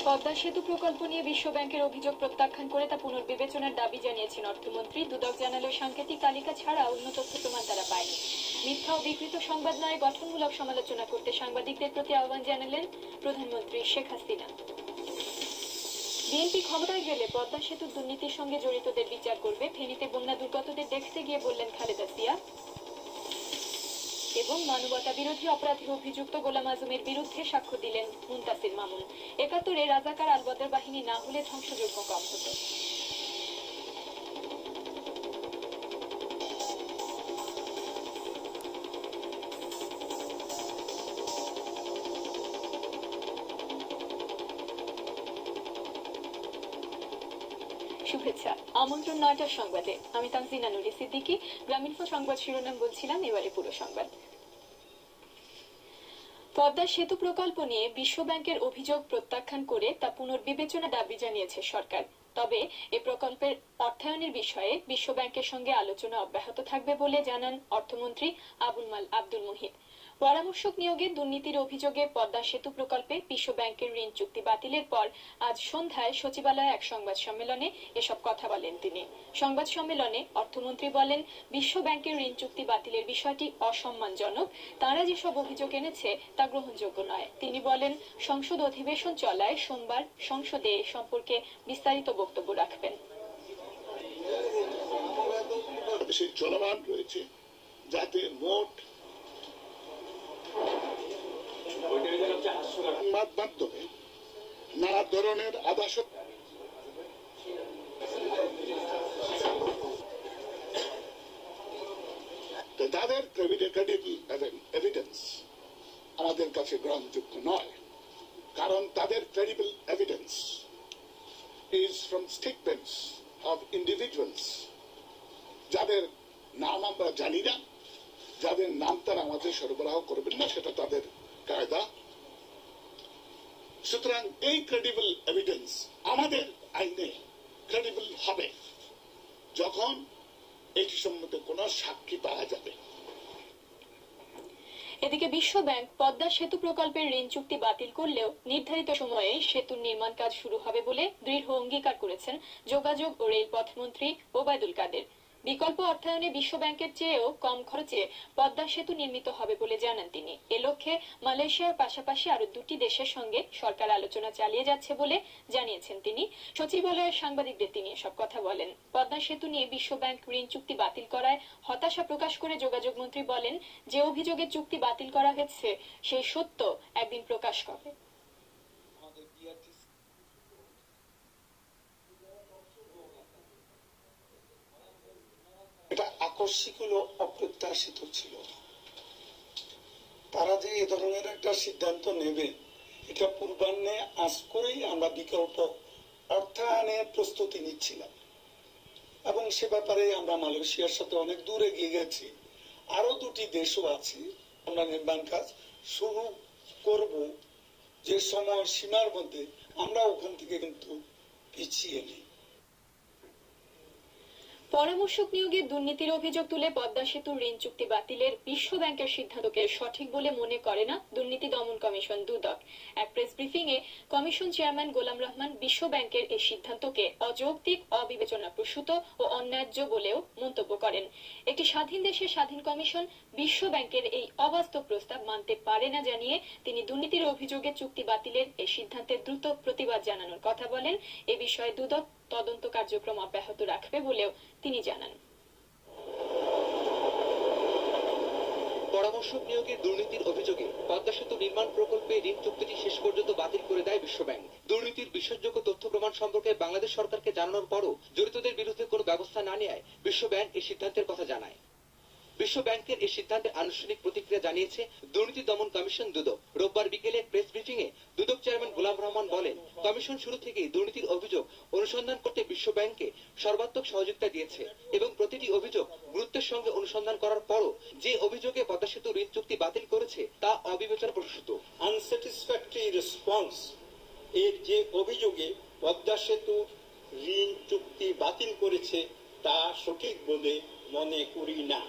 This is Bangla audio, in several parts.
পদ্মা সেতু প্রকল্প নিয়ে বিশ্ব ব্যাংকের অভিযোগ প্রত্যাখ্যান করে তা পুনর্বিবেচনার দাবি জানিয়েছেন অর্থমন্ত্রী। দুদক জানালেও সাংকেতিক তালিকা ছাড়া অন্য তথ্য প্রমাণ তারা পায়নি। মিথ্যা ও বিকৃত সংবাদ নয়, গঠনমূলক সমালোচনা করতে সাংবাদিকদের প্রতি আহ্বান জানালেন প্রধানমন্ত্রী শেখ হাসিনা। বিএনপি ক্ষমতায় গেলে পদ্মা সেতুর দুর্নীতির সঙ্গে জড়িতদের বিচার করবে, ফেনীতে বন্যা দুর্গতদের দেখতে গিয়ে বললেন খালেদা জিয়া। এবং মানবতা বিরোধী অপরাধের অভিযুক্ত গোলাম আজমের বিরুদ্ধে সাক্ষ্য দিলেন মুনতাসির মামুন। ৭১-এ রাজাকার আল বদর বাহিনী না হলে ধ্বংসযজ্ঞ কম হতো। শুভেচ্ছা, আমন্ত্রণ ৯টার সংবাদে। আমি তানজিনা নুরি সিদ্দিকী। গ্রামীণফো সংবাদ শিরোনাম বলছিলাম, এবারে পুরো সংবাদ। পদ্মা সেতু প্রকল্প নিয়ে বিশ্ব ব্যাংকের অভিযোগ প্রত্যাখ্যান করে তা পুনর্বিবেচনা দাবি জানিয়েছে সরকার। তবে এ প্রকল্পের অর্থায়নের বিষয়ে বিশ্ব ব্যাংকের সঙ্গে আলোচনা অব্যাহত থাকবে বলে জানান অর্থমন্ত্রী আব্দুল মুহিত। পরামর্শক নিয়োগে দুর্নীতির অভিযোগে পদ্মা সেতু প্রকল্পে বিশ্ব ব্যাংকের ঋণ চুক্তি বাতিলের পর আজ সন্ধ্যায় সচিবালয়ে এক সংবাদ সম্মেলনে এসব কথা বলেন তিনি। সংবাদ সম্মেলনে অর্থমন্ত্রী বলেন, বিশ্ব ব্যাংকের ঋণ চুক্তি বাতিলের বিষয়টি অসম্মানজনক। তারা যেসব অভিযোগ এনেছে তা গ্রহণযোগ্য নয়। তিনি বলেন, সংসদ অধিবেশন চলায় সোমবার সংসদে এ সম্পর্কে বিস্তারিত বক্তব্য রাখবেন। চলমান রয়েছে যাতে মোট সংবাদ মাধ্যমে নানা ধরনের তাদের এভিডেন্স আমাদের কাছে গ্রহণযোগ্য নয়, কারণ তাদের credible evidence is from statements of individuals যাদের নাম আমরা জানি না, যাদের নাম তারা আমাদের সরবরাহ করবেন না, সেটা তাদের কায়দা। সুতরাং এই ক্রেডিবল এভিডেন্স আমাদের আইনে ক্রেডিবল হবে যখন এটি সম্বন্ধে কোনো সাক্ষী পাওয়া যাবে। এদিকে বিশ্ব ব্যাংক পদ্মা সেতু প্রকল্পের ঋণ চুক্তি বাতিল করলেও নির্ধারিত সময়ে সেতুর নির্মাণ কাজ শুরু হবে বলে দৃঢ় অঙ্গীকার করেছেন যোগাযোগ ও রেলপথ মন্ত্রী ওবায়দুল কাদের। বিকল্প অর্থায়নে বিশ্ব ব্যাংকের চেয়েও কম খরচে পদ্মা সেতু নির্মিত হবে বলে জানান তিনি। এ লক্ষ্যে মালয়েশিয়ার পাশাপাশি আরো দুটি দেশের সঙ্গে সরকার আলোচনা চালিয়ে যাচ্ছে বলে জানিয়েছেন তিনি। সচিবালয়ের সাংবাদিকদের তিনি এসব কথা বলেন। পদ্মা সেতু নিয়ে বিশ্ব ব্যাংক ঋণ চুক্তি বাতিল করায় হতাশা প্রকাশ করে যোগাযোগ মন্ত্রী বলেন, যে অভিযোগে চুক্তি বাতিল করা হয়েছে সেই সত্য একদিন প্রকাশ পাবে। এটা আকস্মিক হলো, অপ্রত্যাশিত ছিল। তারা যে এ ধরনের একটা সিদ্ধান্ত নেবে এটা পূর্বাহ্নে আজ করেই আমরা বিকল্প অর্থায়নের প্রস্তুতি নিচ্ছিলাম এবং সে ব্যাপারে আমরা মালয়েশিয়ার সাথে অনেক দূর এগিয়ে গেছি। আরো দুটি দেশও আছে, আমরা নির্মাণ কাজ শুরু করব যে সময় সীমার মধ্যে। আমরা ওখান থেকে কিন্তু পিছিয়ে নেই। পরামর্শক নিয়োগে দুর্নীতির অভিযোগ তুলে পদ্মা সেতুর ঋণ চুক্তি বাতিলের বিশ্ব ব্যাংকের সিদ্ধান্তকে সঠিক বলে মনে করে না দুর্নীতি দমন কমিশন দুদক। এক প্রেস ব্রিফিং এ কমিশন চেয়ারম্যান গোলাম রহমান বিশ্ব ব্যাংকের এই সিদ্ধান্তকে অযৌক্তিক, অবিবেচনাপ্রসূত ও অন্যায্য বলেও মন্তব্য করেন। একটি স্বাধীন দেশের স্বাধীন কমিশন বিশ্ব ব্যাংকের এই অবাস্তব প্রস্তাব মানতে পারে না জানিয়ে তিনি দুর্নীতির অভিযোগে চুক্তি বাতিলের এই সিদ্ধান্তের দ্রুত প্রতিবাদ জানানোর কথা বলেন। এ বিষয়ে দুদক তদন্ত কার্যক্রম অব্যাহত রাখবে বলেও তিনি জানান। পরামর্শক নিয়োগে দুর্নীতির অভিযোগে পদ্মা সেতু নির্মাণ প্রকল্পে ঋণ চুক্তিটি শেষ পর্যন্ত বাতিল করে দেয় বিশ্ব ব্যাংক। দুর্নীতির বিশ্বাসযোগ্য তথ্য প্রমাণ সম্পর্কে বাংলাদেশ সরকারকে জানানোর পরও জড়িতদের বিরুদ্ধে কোনো ব্যবস্থা না নেয় বিশ্ব ব্যাংক এই সিদ্ধান্তের কথা জানায়। বিশ্ব ব্যাংকের এই সিদ্ধান্তের আনুষ্ঠানিক প্রতিক্রিয়া জানিয়েছে দুর্নীতি দমন কমিশন দুদক। রোববার বিকেলে প্রেস ব্রিফিং এ দুদক চেয়ারম্যান গোলাম রহমান বলেন, কমিশন শুরু থেকেই দুর্নীতির অভিযোগ অনুসন্ধান করতে বিশ্ব ব্যাংককে সর্বাত্মক সহযোগিতা দিয়েছে এবং প্রতিটি অভিযোগ গুরুত্বের সঙ্গে অনুসন্ধান করার পরও যে অভিযোগে পদ্মা সেতু ঋণ চুক্তি বাতিল করেছে তা অবিবেচনাপ্রসূত। আনস্যাটিসফ্যাক্টরি রেসপন্স এর যে অভিযোগে পদ্মা সেতু ঋণ চুক্তি বাতিল করেছে তা সঠিক বলে মনে করি না।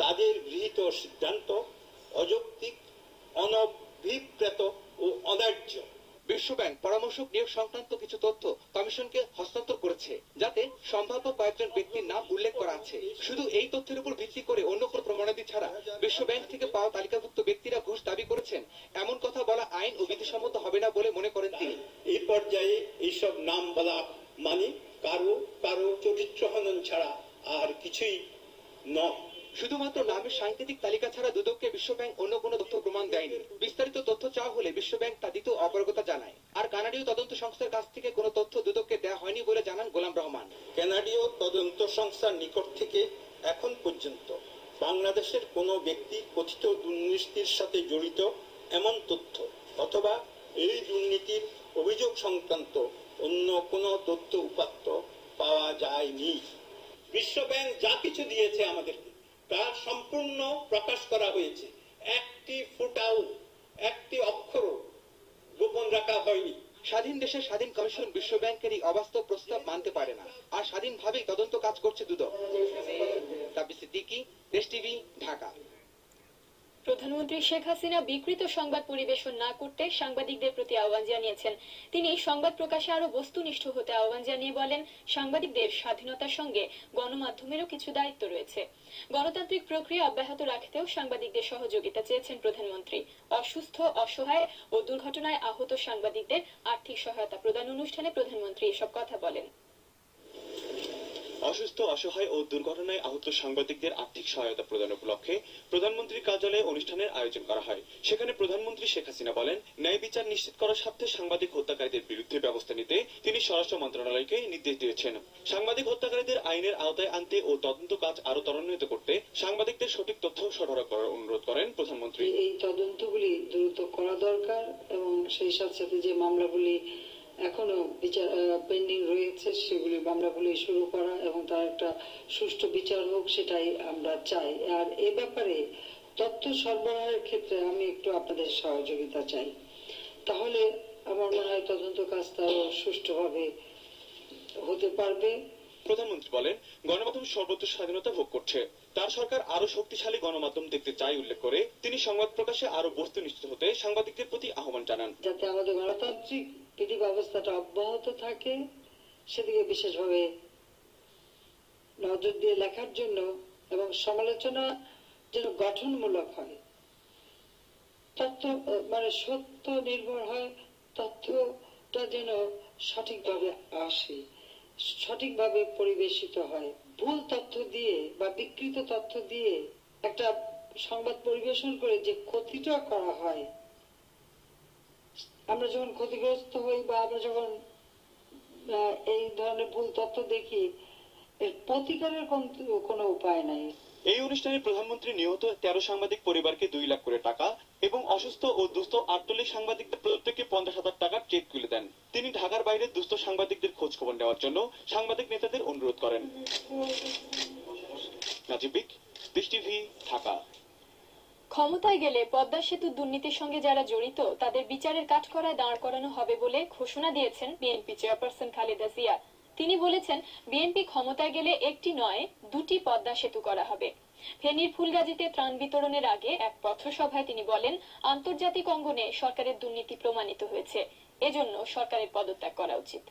তাদের গৃহীত সিদ্ধান্ত অযৌক্তিক, অনভিপ্রেত ও অন্যায্য। বিশ্বব্যাংক পরামর্শক নিয়োগ সংক্রান্ত কিছু তথ্য কমিশনকে হস্তান্তর করেছে, যাতে সম্ভাব্য কয়েকজন ব্যক্তির নাম উল্লেখ করা আছে। শুধু এই তথ্যের উপর ভিত্তি করে অন্য কোনো প্রমাণাদি ছাড়া বিশ্বব্যাংক থেকে পাওয়া তালিকাভুক্ত ব্যক্তিরা ঘুষ দাবি করেছেন, এমন কথা বলা আইন ও বিধিসম্মত হবে না বলে মনে করেন তিনি। এই পর্যায়ে এইসব নাম বলা মানে কারো চরিত্র হনন ছাড়া আর কিছুই নয়। শুধুমাত্র নামের সাংকেতিক তালিকা ছাড়া দুদককে বিশ্বব্যাংক অন্য কোনো তথ্য প্রমাণ দেয়নি। বিস্তারিত তথ্য চাওয়া হলে বিশ্বব্যাংক তা দিতেও অপারগতা জানায়। আর কানাডীয় তদন্ত সংস্থার কাছ থেকে কোনো তথ্য দুদককে দেওয়া হয়নি বলে জানান গোলাম রহমান। কানাডীয় তদন্ত সংস্থার নিকট থেকে এখন পর্যন্ত বাংলাদেশের কোনো ব্যক্তি কথিত দুর্নীতির সাথে জড়িত এমন তথ্য অথবা এই দুর্নীতির অভিযোগ সংক্রান্ত অন্য কোনো তথ্য উপাত্ত পাওয়া যায়নি। বিশ্বব্যাংক যা কিছু দিয়েছে আমাদেরকে তা সম্পূর্ণ প্রকাশ করা হয়েছে। একটি ফুটাও একটি অক্ষরও গোপন রাখা হয়নি। স্বাধীন দেশের স্বাধীন কমিশন বিশ্বব্যাংকের এই অবাস্তব প্রস্তাব মানতে পারে না, আর স্বাধীনভাবেই তদন্ত কাজ করছে দুদক। তাবির সিদ্দিকী, দেশ টিভি, ঢাকা। প্রধানমন্ত্রী শেখ হাসিনা বিকৃত সংবাদ পরিবেশন না করতে সাংবাদিকদের প্রতি আহ্বান জানিয়েছেন। তিনি সংবাদ প্রকাশে আরো বস্তুনিষ্ঠ হতে আহ্বান জানিয়ে বলেন, সাংবাদিকদের স্বাধীনতার সঙ্গে গণমাধ্যমেরও কিছু দায়িত্ব রয়েছে। গণতান্ত্রিক প্রক্রিয়া অব্যাহত রাখতেও সাংবাদিকদের সহযোগিতা চেয়েছেন প্রধানমন্ত্রী। অসুস্থ, অসহায় ও দুর্ঘটনায় আহত সাংবাদিকদের আর্থিক সহায়তা প্রদান অনুষ্ঠানে প্রধানমন্ত্রী এসব কথা বলেন। অসুস্থ, অসহায় ও দুর্ঘটনায় আহত সাংবাদিকদের আর্থিক সহায়তা প্রদান উপলক্ষে প্রধানমন্ত্রীর কার্যালয়ে অনুষ্ঠানের আয়োজন করা হয়। সেখানে প্রধানমন্ত্রী শেখ হাসিনা বলেন, ন্যায় বিচার নিশ্চিত করার স্বার্থে সাংবাদিক হত্যাকারীদের বিরুদ্ধে ব্যবস্থা নিতে তিনি স্বরাষ্ট্র মন্ত্রণালয়কে নির্দেশ দিয়েছেন। সাংবাদিক হত্যাকারীদের আইনের আওতায় আনতে ও তদন্ত কাজ আরো ত্বরান্বিত করতে সাংবাদিকদের সঠিক তথ্য সরবরাহ করার অনুরোধ করেন প্রধানমন্ত্রী। এই তদন্তগুলি দ্রুত করা দরকার এবং সেই সাথে সাথে যে মামলাগুলি এখনো বিচার পেন্ডিং রয়েছে সেগুলি মামলাগুলি শুরু করা এবং তার একটা সুষ্ঠু বিচার হোক, সেটাই আমরা চাই। আর এ ব্যাপারে তথ্য সরবরাহের ক্ষেত্রে আমি একটু আপনাদের সহযোগিতা চাই, তাহলে আমার মনে হয় তদন্ত কাজটা সুষ্ঠুভাবে হতে পারবে। প্রধানমন্ত্রী বলেন, গণমাধ্যম সর্বোচ্চ স্বাধীনতা ভোগ করছে। তার সরকার আরো শক্তিশালী গণমাধ্যম দেখতে চাই উল্লেখ করে তিনি সংবাদ প্রকাশে আরো বস্তুনিষ্ঠ হতে সাংবাদিকদের প্রতি আহ্বান জানান। যাতে আমাদের গণতান্ত্রিক বিধি ব্যবস্থাটা অব্যাহত থাকে সেদিকে বিশেষভাবে নজর দিয়ে লেখার জন্য এবং সমালোচনা যেন গঠনমূলক হয়, তথ্য মানে সত্য নির্ভর হয়, তথ্যটা যেন সঠিকভাবে আসে, সঠিকভাবে পরিবেশিত হয়। ভুল তথ্য দিয়ে বা বিকৃত তথ্য দিয়ে একটা সংবাদ পরিবেশন করে যে ক্ষতিটা করা হয়, আমরা যখন ক্ষতিগ্রস্ত হই বা আমরা যখন এই ধরনের ভুল তথ্য দেখি, এর প্রতিকারের কোনো উপায় নাই। এই অনুষ্ঠানে প্রধানমন্ত্রী নিহত 13 সাংবাদিক পরিবারকে 2 লাখ করে টাকা এবং অসুস্থ ও দুস্থ 48 সাংবাদিকদের প্রত্যেককে 50,000 টাকার চেক তুলে দেন। তিনি ঢাকার বাইরে দুস্থ সাংবাদিকদের খোঁজ খবর নেওয়ার জন্য সাংবাদিক নেতাদের অনুরোধ করেন। নাজিবিক, দেশ টিভি, ঢাকা। ক্ষমতায় গেলে পদ্মা সেতু দুর্নীতির সঙ্গে যারা জড়িত তাদের বিচারের কাঠগড়ায় দাঁড় করানো হবে বলে ঘোষণা দিয়েছেন বিএনপি চেয়ারপারসন খালেদা জিয়া। তিনি বলেছেন, বিএনপি ক্ষমতায় গেলে একটি নয় 2টি পদ্মা সেতু করা হবে। ফেনীর ফুলগাজীতে ত্রাণ বিতরণের আগে এক পথসভায় তিনি বলেন, আন্তর্জাতিক অঙ্গনে সরকারের দুর্নীতি প্রমাণিত হয়েছে, এজন্য সরকারের পদত্যাগ করা উচিত।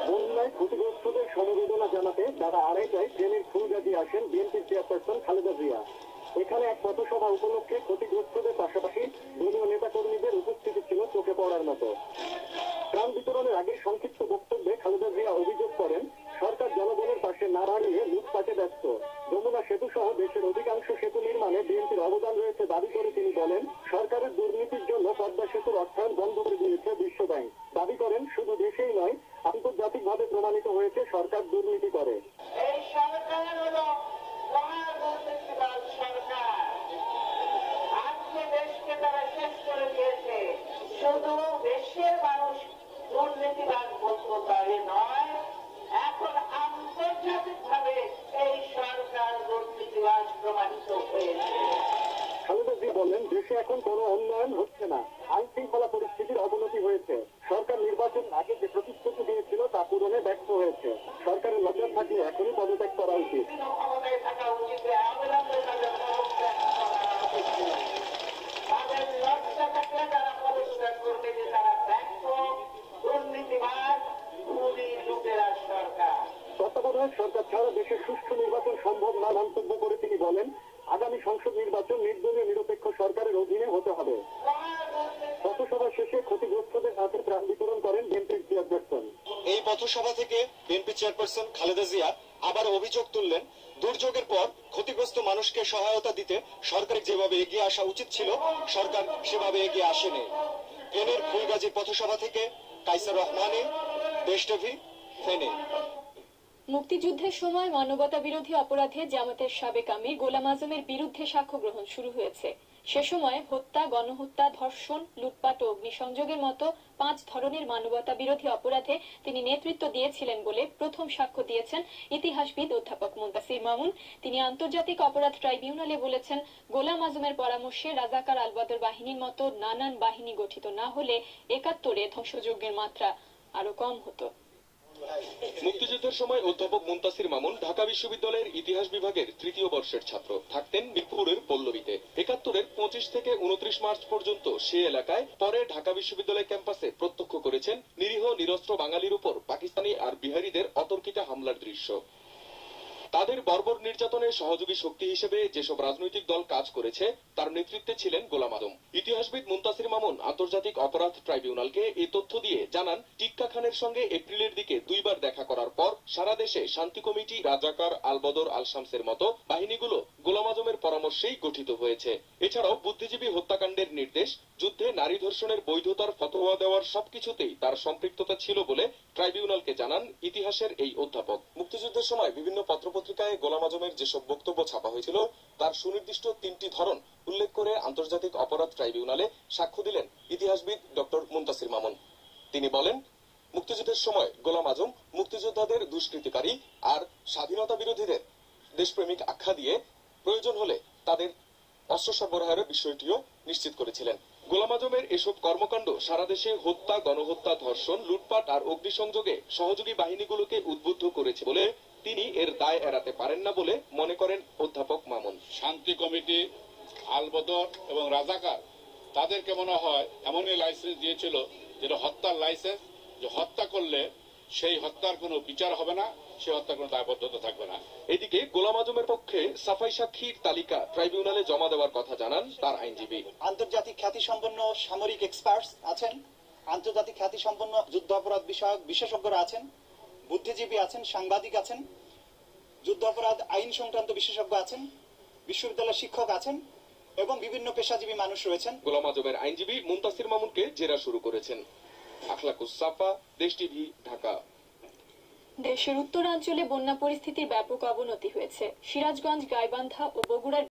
বন্যায় ক্ষতিগ্রস্তদের সমবেদনা জানাতে তারা আড়াইটায় ফেনীর ফুলগাজী আসেন বিএনপি চেয়ারপারসন খালেদা জিয়া। এখানে এক পথসভা উপলক্ষে ক্ষতিগ্রস্তদের পাশাপাশি দলীয় নেতাকর্মীদের উপস্থিতি ছিল চোখে পড়ার মতো। ত্রাণ বিতরণের আগে সংক্ষিপ্ত বক্তব্যে খালেদা জিয়া অভিযোগ করেন, সরকার জনগণের পাশে না দাঁড়িয়ে লুটপাটে ব্যস্ত। যমুনা সেতু সহ দেশের অধিকাংশ সেতু নির্মাণে বিএনপির অবদান রয়েছে দাবি করে তিনি বলেন, সরকারের দুর্নীতির জন্য পদ্মা সেতুর অর্থায়ন বন্ধ করে দিয়েছে বিশ্বব্যাংক। দাবি করেন, শুধু দেশেই নয় আন্তর্জাতিকভাবে প্রমাণিত হয়েছে সরকার দুর্নীতি করে। এই সরকার হলো মহাদুর্নীতিবাজ সরকার। আজকে দেশকে তারা শেষ করে দিয়েছে। শুধু দেশের মানুষ দুর্নীতিবাজ বলতে পারে নয়, এখন আন্তর্জাতিকভাবে এই সরকার দুর্নীতিবাজ প্রমাণিত হয়েছে। খালেদা জিয়া বলেন, দেশে এখন কোনো উন্নয়ন হচ্ছে না, আইন শৃঙ্খলা পরিস্থিতির অবনতি হয়েছে। সরকার নির্বাচন আগে যে প্রতিশ্রুতি দিয়েছিল তা পূরণে ব্যর্থ হয়েছে। সরকারের নজর থাকলে এখনই পদত্যাগ করা উচিত। ক্ষমতায় থাকা উচিত, অবিলম্বে তাদের পদত্যাগ করা উচিত। তাদের লজ্জা থাকলে তারা পদত্যাগ অন্তরায় সরকার ছাড়া দেশের সুষ্ঠু নির্বাচন সম্ভব না মন্তব্য করে তিনি বলেন, আগামী সংসদ নির্বাচন নির্দলীয় নিরপেক্ষ সরকারের অধীনে হতে হবে। পথসভা শেষে ক্ষতিগ্রস্তদের হাতে ত্রাণ বিতরণ করেন বিএনপির চেয়ারপারসন। এই পথসভা থেকে বিএনপি চেয়ারপারসন খালেদা জিয়া আবার অভিযোগ তুললেন, দুর্যোগের পর ক্ষতিগ্রস্ত মানুষকে সহায়তা দিতে সরকারের যেভাবে এগিয়ে আসা উচিত ছিল সরকার সেভাবে এগিয়ে আসেনি। ফেনীর ফুলগাজীর পথসভা থেকে কাইসার রহমানে, দেশ টিভি, ফেনী। মুক্তিযুদ্ধের সময় মানবতা বিরোধী অপরাধে জামাতের সাবেক আমির গোলাম আজমের বিরুদ্ধে সাক্ষ্য গ্রহণ শুরু হয়েছে। সে সময় হত্যা, গণহত্যা, ধর্ষণ, লুটপাট ও অগ্নিসংযোগের মতো 5 ধরনের মানবতা বিরোধী অপরাধে তিনি নেতৃত্ব দিয়েছিলেন বলে প্রথম সাক্ষ্য দিয়েছেন ইতিহাসবিদ অধ্যাপক মুনতাসির মামুন। তিনি আন্তর্জাতিক অপরাধ ট্রাইব্যুনালে বলেছেন, গোলাম আজমের পরামর্শে রাজাকার আল-বদর বাহিনীর মতো নানান বাহিনী গঠিত না হলে 71-এ ধ্বংসযজ্ঞের মাত্রা আরো কম হতো। মুক্তিযুদ্ধের সময় অধ্যাপক মুনতাসির মামুন ঢাকা বিশ্ববিদ্যালয়ের ইতিহাস বিভাগের 3য় বর্ষের ছাত্র। থাকতেন মিরপুরের পল্লবীতে। 71-এর 25 থেকে 29 মার্চ পর্যন্ত সে এলাকায়, পরে ঢাকা বিশ্ববিদ্যালয় ক্যাম্পাসে প্রত্যক্ষ করেছেন নিরীহ নিরস্ত্র বাঙালির উপর পাকিস্তানি আর বিহারীদের অতর্কিত হামলার দৃশ্য। তাদের বর্বর নির্যাতনে সহযোগী শক্তি হিসেবে যেসব রাজনৈতিক দল কাজ করেছে তার নেতৃত্বে ছিলেন গোলাম আজম। ইতিহাসবিদ মুনতাসির মামুন আন্তর্জাতিক অপরাধ ট্রাইব্যুনালকে এই তথ্য দিয়ে জানান, টিক্কা খানের সঙ্গে এপ্রিলের দিকে 2 বার দেখা করার পর সারা দেশে শান্তি কমিটি, রাজাকার, আল-বদর, আল-শামসের মতো বাহিনীগুলো গোলাম আজমের পরামর্শেই গঠিত হয়েছে। এছাড়াও বুদ্ধিজীবী হত্যাকাণ্ডের নির্দেশ, যুদ্ধে নারী ধর্ষণের বৈধতার ফতোয়া দেওয়ার সবকিছুতেই তার সম্পৃক্ততা ছিল বলে ট্রাইব্যুনালকে জানান ইতিহাসের এই অধ্যাপক। মুক্তিযুদ্ধের সময় বিভিন্ন পত্রপত্রিকায় গোলাম আজমের যেসব বক্তব্য ছাপা হয়েছিল তার সুনির্দিষ্ট 3টি ধরন উল্লেখ করে আন্তর্জাতিক অপরাধ ট্রাইব্যুনালে সাক্ষ্য দিলেন ইতিহাসবিদ ডক্টর মুনতাসির মামুন। তিনি বলেন, মুক্তিযুদ্ধের সময় গোলাম আজম মুক্তিযোদ্ধাদের দুষ্কৃতিকারী আর স্বাধীনতা বিরোধীদের দেশপ্রেমিক আখ্যা দিয়ে প্রয়োজন হলে তাদের অস্ত্র সরবরাহের বিষয়টিও নিশ্চিত করেছিলেন। গোলাম আজমের এসব কর্মকাণ্ড সারা দেশে হত্যা, গণহত্যা, ধর্ষণ, লুটপাট আর অগ্নিসংযোগে সহযোগী বাহিনীগুলোকে উদ্বুদ্ধ করেছে বলে তিনি এর দায় এড়াতে পারেন না বলে মনে করেন অধ্যাপক মামুন। শান্তি কমিটি, আল-বদর এবং রাজাকার তাদেরকে মনে হয় এমনই লাইসেন্স দিয়েছিল যেটা হত্যার লাইসেন্স, যে হত্যা করলে সেই হত্যার কোনো বিচার হবে না, সেই হত্যার কোনো দায়বদ্ধতা থাকবে না। এদিকে গোলাম আজমের পক্ষে সাফাই সাক্ষীর তালিকা ট্রাইব্যুনালে জমা দেওয়ার কথা জানান তার আইনজীবী। আন্তর্জাতিক খ্যাতিসম্পন্ন সামরিক এক্সপার্টস আছেন, আন্তর্জাতিক খ্যাতিসম্পন্ন যুদ্ধ অপরাধ বিষয়ক বিশেষজ্ঞরা আছেন, বুদ্ধিজীবী আছেন, সাংবাদিক আছেন, যুদ্ধ অপরাধ আইন সংক্রান্ত বিশেষজ্ঞ আছেন, বিশ্ববিদ্যালয়ের শিক্ষক আছেন এবং বিভিন্ন পেশাজীবী মানুষ রয়েছেন। গোলাম আজমের আইনজীবী মুনতাসির মামুনকে জেরা শুরু করেছেন। আখলাকুস সাফা, দেশ টিভি, ঢাকা। দেশের উত্তরাঞ্চলে বন্যা পরিস্থিতির ব্যাপক অবনতি হয়েছে। সিরাজগঞ্জ, গাইবান্ধা ও বগুড়ার